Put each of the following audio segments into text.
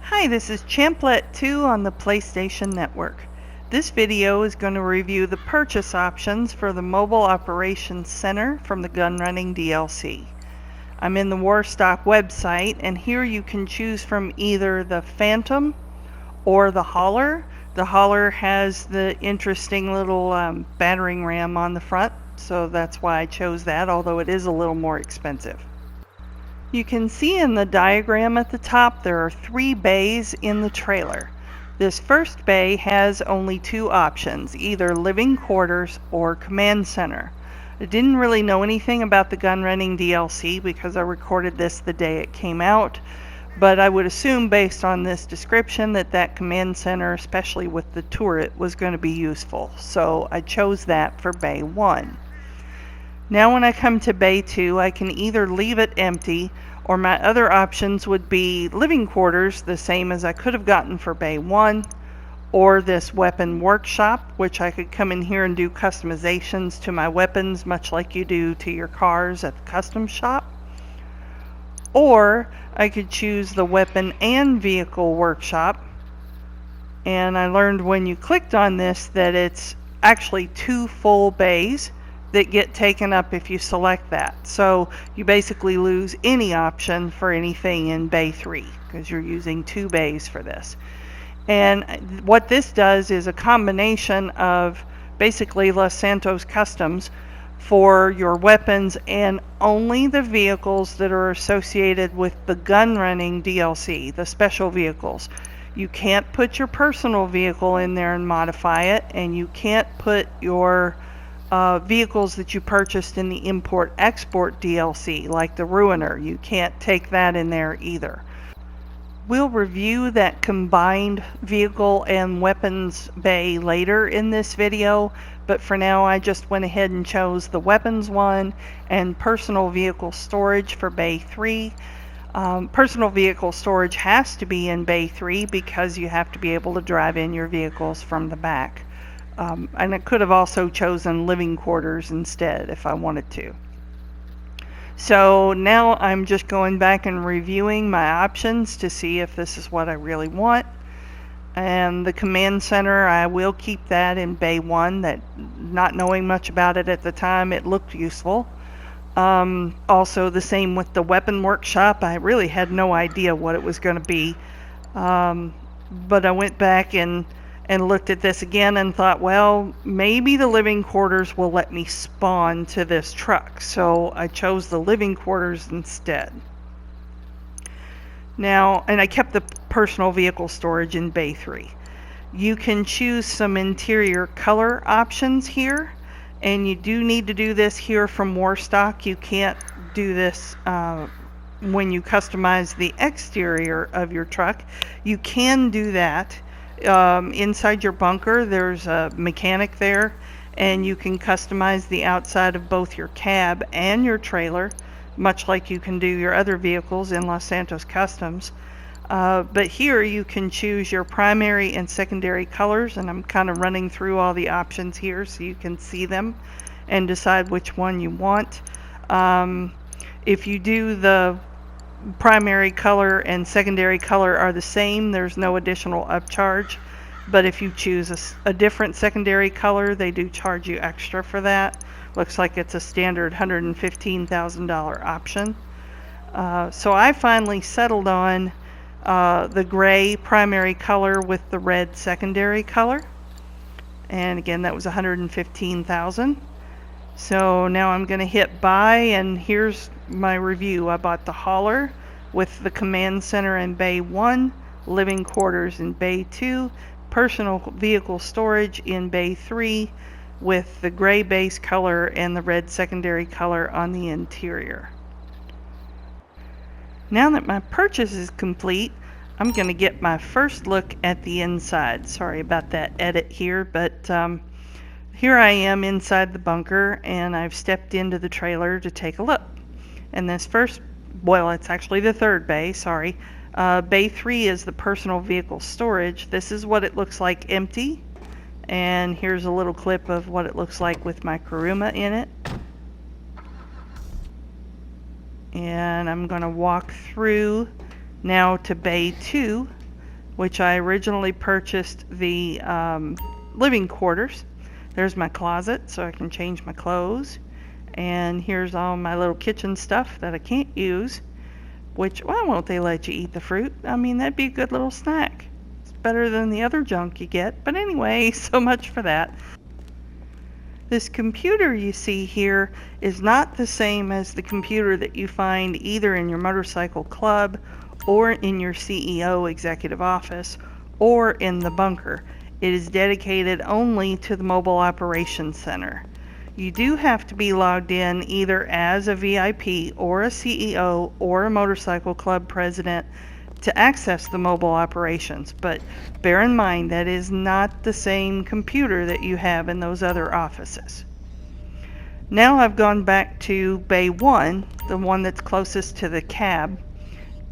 Hi, this is Champlet2 on the PlayStation Network. This video is going to review the purchase options for the Mobile Operations Center from the Gunrunning DLC. I'm in the Warstock website, and here you can choose from either the Phantom or the Hauler. The Hauler has the interesting little battering ram on the front, so that's why I chose that, although it is a little more expensive. You can see in the diagram at the top there are 3 bays in the trailer. This first bay has only 2 options, either living quarters or command center. I didn't really know anything about the Gunrunning DLC because I recorded this the day it came out, but I would assume based on this description that command center, especially with the turret, was going to be useful. So I chose that for bay 1. Now when I come to bay 2, I can either leave it empty, or my other options would be living quarters, the same as I could have gotten for bay 1, or this weapon workshop, which I could come in here and do customizations to my weapons, much like you do to your cars at the custom shop. Or I could choose the weapon and vehicle workshop, and I learned when you clicked on this that it's actually 2 full bays that get taken up if you select that. So you basically lose any option for anything in bay 3 because you're using 2 bays for this. And what this does is a combination of basically Los Santos customs for your weapons and only the vehicles that are associated with the Gunrunning DLC, the special vehicles. You can't put your personal vehicle in there and modify it, and you can't put your vehicles that you purchased in the import-export DLC, like the Ruiner. You can't take that in there either. We'll review that combined vehicle and weapons bay later in this video, but for now I just went ahead and chose the weapons one and personal vehicle storage for bay 3. Personal vehicle storage has to be in bay 3 because you have to be able to drive in your vehicles from the back. And I could have also chosen living quarters instead if I wanted to. So now I'm just going back and reviewing my options to see if this is what I really want. And the command center, I will keep that in bay 1. That, not knowing much about it at the time, it looked useful. Also the same with the weapon workshop. I really had no idea what it was going to be. But I went back and looked at this again and thought, well, maybe the living quarters will let me spawn to this truck. So I chose the living quarters instead. Now, and I kept the personal vehicle storage in bay 3. You can choose some interior color options here, and you do need to do this here from Warstock. You can't do this when you customize the exterior of your truck. You can do that. Inside your bunker there's a mechanic there, and you can customize the outside of both your cab and your trailer, much like you can do your other vehicles in Los Santos Customs. But here you can choose your primary and secondary colors, and I'm kind of running through all the options here so you can see them and decide which one you want. If you do the primary color and secondary color are the same, there's no additional upcharge, but if you choose a different secondary color, they do charge you extra for that. Looks like it's a standard $115,000 option. So I finally settled on the gray primary color with the red secondary color, and again that was $115,000. So now I'm going to hit buy, and here's my review. I bought the Hauler with the command center in bay 1, living quarters in bay 2, personal vehicle storage in bay 3 with the gray base color and the red secondary color on the interior. Now that my purchase is complete, I'm going to get my first look at the inside. Sorry about that edit here, but here I am inside the bunker, and I've stepped into the trailer to take a look. And this first, well, it's actually the third bay, sorry. Bay 3 is the personal vehicle storage. This is what it looks like empty. And here's a little clip of what it looks like with my Kuruma in it. And I'm going to walk through now to bay 2. which I originally purchased the living quarters. There's my closet so I can change my clothes. And here's all my little kitchen stuff that I can't use, which, why won't they let you eat the fruit? I mean, that'd be a good little snack. It's better than the other junk you get. But anyway, so much for that. This computer you see here is not the same as the computer that you find either in your motorcycle club or in your CEO executive office or in the bunker. It is dedicated only to the Mobile Operations Center. You do have to be logged in either as a VIP or a CEO or a motorcycle club president to access the mobile operations, but bear in mind that is not the same computer that you have in those other offices. Now I've gone back to Bay 1, the one that's closest to the cab,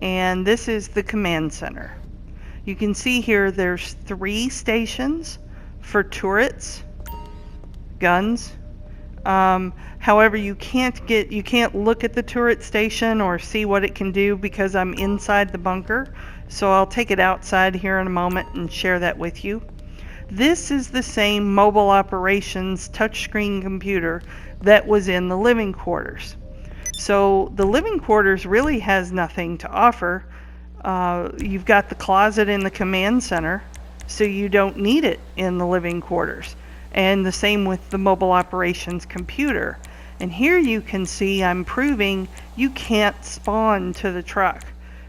and this is the command center. You can see here there's 3 stations for turrets, guns. However, you can't look at the turret station or see what it can do because I'm inside the bunker. So I'll take it outside here in a moment and share that with you. This is the same mobile operations touchscreen computer that was in the living quarters. So the living quarters really has nothing to offer. You've got the closet in the command center, so you don't need it in the living quarters. And the same with the mobile operations computer. And here you can see I'm proving you can't spawn to the truck.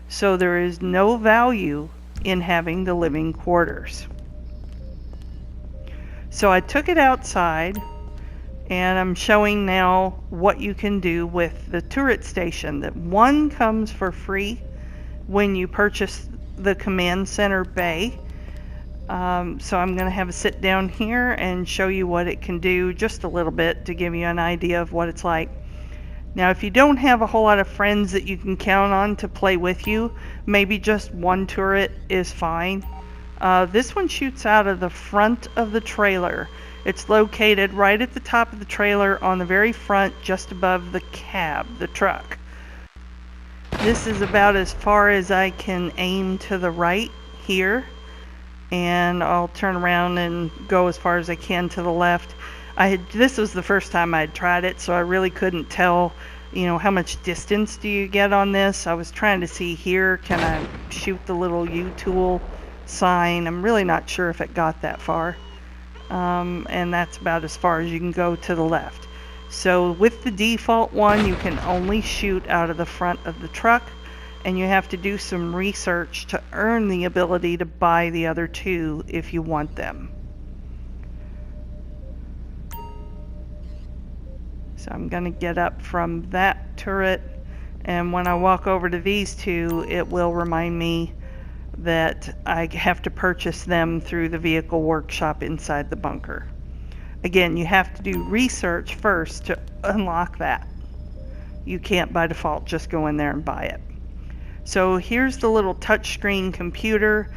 So there is no value in having the living quarters. So I took it outside and I'm showing now what you can do with the turret station. That one comes for free when you purchase the command center bay. So I'm going to have a sit down here and show you what it can do just a little bit to give you an idea of what it's like. Now if you don't have a whole lot of friends that you can count on to play with you, maybe just one turret is fine. This one shoots out of the front of the trailer. It's located right at the top of the trailer on the very front, just above the cab, the truck. This is about as far as I can aim to the right here. And I'll turn around and go as far as I can to the left. This was the first time I'd tried it, so I really couldn't tell, how much distance do you get on this. I was trying to see here, can I shoot the little U-tool sign? I'm really not sure if it got that far. And that's about as far as you can go to the left. So with the default one, you can only shoot out of the front of the truck. And you have to do some research to earn the ability to buy the other 2 if you want them. So I'm going to get up from that turret, and when I walk over to these 2, it will remind me that I have to purchase them through the vehicle workshop inside the bunker. Again, you have to do research first to unlock that. You can't by default just go in there and buy it. So here's the little touchscreen computer.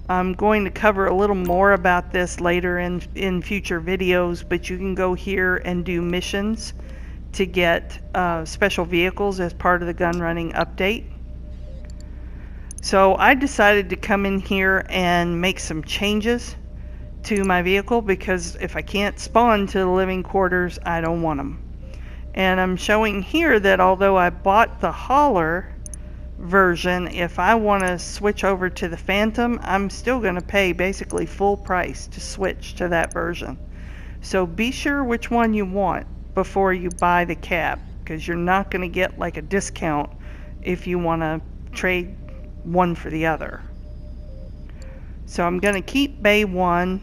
I'm going to cover a little more about this later in future videos, but you can go here and do missions to get special vehicles as part of the Gunrunning update. So I decided to come in here and make some changes to my vehicle because if I can't spawn to the living quarters, I don't want them. And I'm showing here that although I bought the hauler version, if I want to switch over to the Phantom, I'm still going to pay basically full price to switch to that version. So be sure which one you want before you buy the cab, because you're not going to get like a discount if you want to trade one for the other. So I'm going to keep Bay 1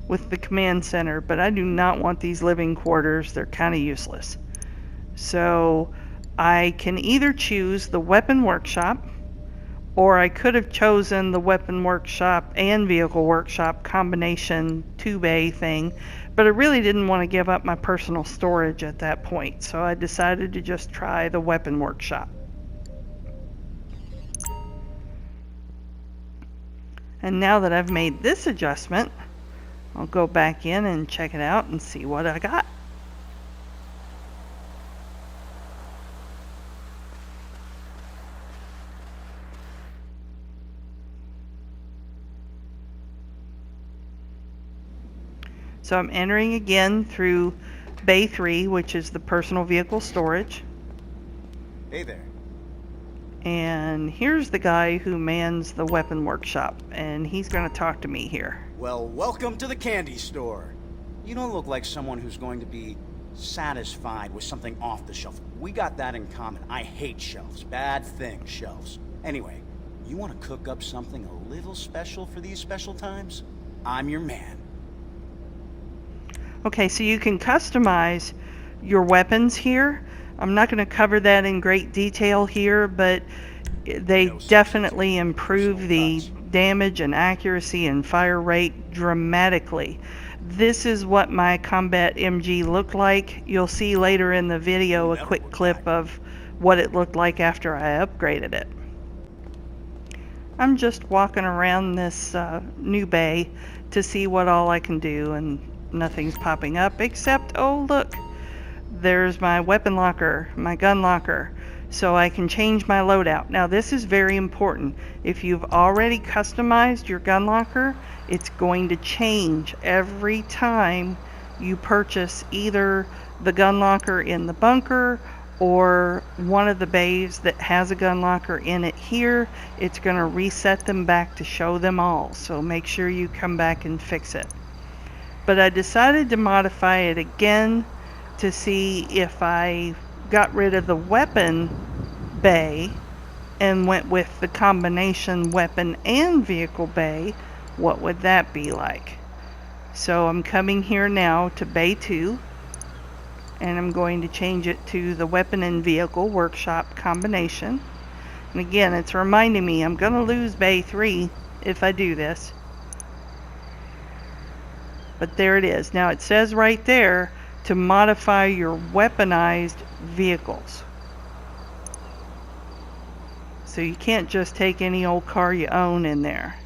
with the command center, but I do not want these living quarters. They're kind of useless. So I can either choose the weapon workshop, or I could have chosen the weapon workshop and vehicle workshop combination 2-bay thing, but I really didn't want to give up my personal storage at that point, so I decided to just try the weapon workshop. And now that I've made this adjustment, I'll go back in and check it out and see what I got. So I'm entering again through Bay 3, which is the personal vehicle storage. Hey there. And here's the guy who mans the weapon workshop, and he's going to talk to me here. Well, welcome to the candy store. You don't look like someone who's going to be satisfied with something off the shelf. We got that in common. I hate shelves. Bad thing, shelves. Anyway, you want to cook up something a little special for these special times? I'm your man. Okay, so you can customize your weapons here. I'm not going to cover that in great detail here, but they definitely improve the damage and accuracy and fire rate dramatically. This is what my Combat MG looked like. You'll see later in the video a quick clip of what it looked like after I upgraded it. I'm just walking around this new bay to see what all I can do, and nothing's popping up except, oh look, there's my weapon locker, my gun locker, so I can change my loadout. Now this is very important. If you've already customized your gun locker, it's going to change every time you purchase either the gun locker in the bunker or one of the bays that has a gun locker in it here. It's going to reset them back to show them all, so make sure you come back and fix it. But I decided to modify it again to see if I got rid of the weapon bay and went with the combination weapon and vehicle bay, what would that be like? So I'm coming here now to Bay 2, and I'm going to change it to the weapon and vehicle workshop combination. And again, it's reminding me I'm going to lose Bay 3 if I do this. But there it is. Now it says right there to modify your weaponized vehicles. So you can't just take any old car you own in there.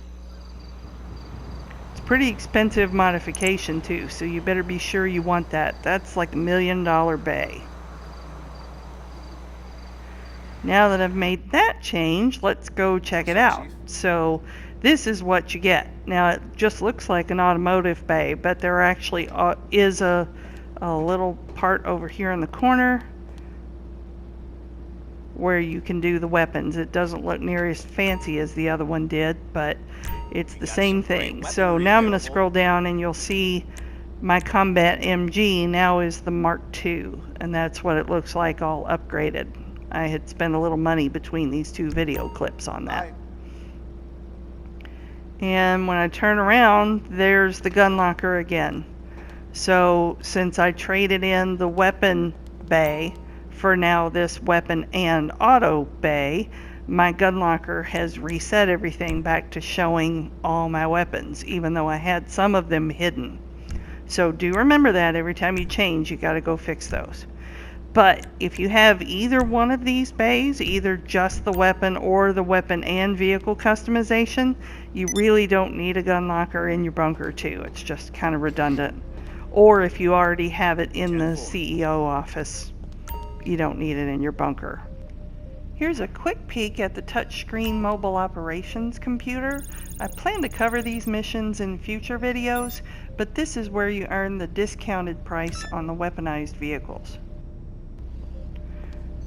It's pretty expensive modification too, so you better be sure you want that. That's like $1 million bay. Now that I've made that change, let's go check it out. So this is what you get. Now it just looks like an automotive bay, but there actually is a little part over here in the corner where you can do the weapons. It doesn't look near as fancy as the other one did, but it's the same thing. So now I'm going to scroll down and you'll see my Combat MG now is the Mark II, and that's what it looks like all upgraded. I had spent a little money between these two video clips on that. And when I turn around, there's the gun locker again. So since I traded in the weapon bay for now this weapon and auto bay, my gun locker has reset everything back to showing all my weapons, even though I had some of them hidden. So do remember that every time you change, you got to go fix those. But if you have either one of these bays, either just the weapon or the weapon and vehicle customization, you really don't need a gun locker in your bunker too. It's just kind of redundant. Or if you already have it in the CEO office, you don't need it in your bunker. Here's a quick peek at the touchscreen mobile operations computer. I plan to cover these missions in future videos, but this is where you earn the discounted price on the weaponized vehicles.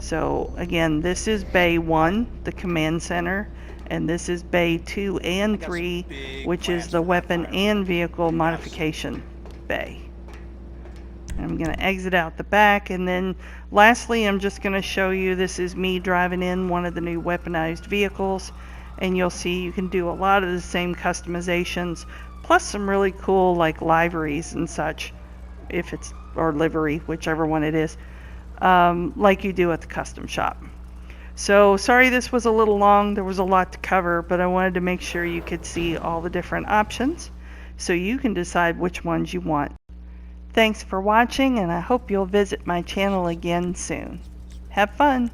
So again, this is Bay 1, the command center, and this is Bay 2 and 3, which is the weapon and vehicle modification bay. I'm going to exit out the back, and then lastly I'm just going to show you, this is me driving in one of the new weaponized vehicles, and you'll see you can do a lot of the same customizations, plus some really cool like liveries and such, if it's, or livery, whichever one it is, like you do at the custom shop. So sorry this was a little long, there was a lot to cover, but I wanted to make sure you could see all the different options so you can decide which ones you want. Thanks for watching, and I hope you'll visit my channel again soon. Have fun!